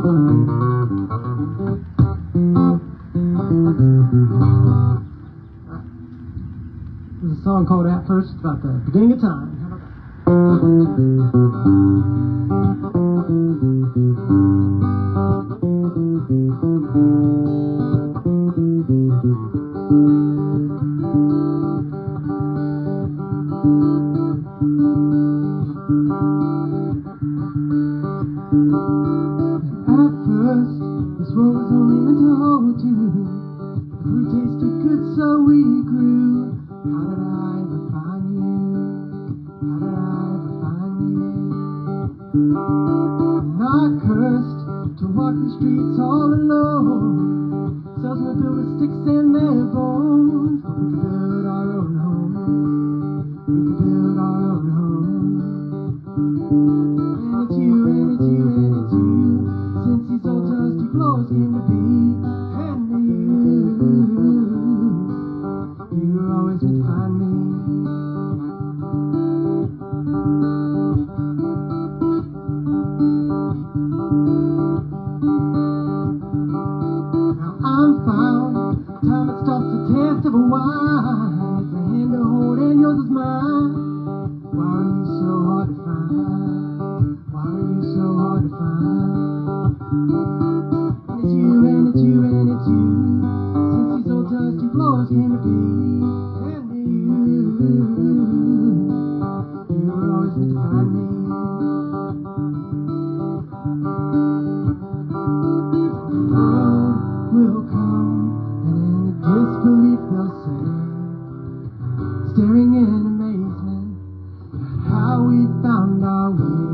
There's a song called At First about the beginning of time. How about that? At first, this world was only meant to hold two. The fruit tasted good, so we grew. How did I ever find you? How did I ever find you? I'm not cursed to walk the streets all alone. Salesmen filled with sticks and their bones. But we could build our own home. We could build our own home. And it's you, and it's you, and it's you. Since these old dusty floors came to be. And you were always meant to find me. Now I'm found. Time it stops the test of a wine. It's a hand to hold and yours is mine. Why are you so hard to find? Why are you so hard to find? And it's you, and it's you, and it's you. Since these old dusty floors came to be. And you were always meant to find me. The world will come, and in the disbelief they'll say, staring in amazement at how we found our way.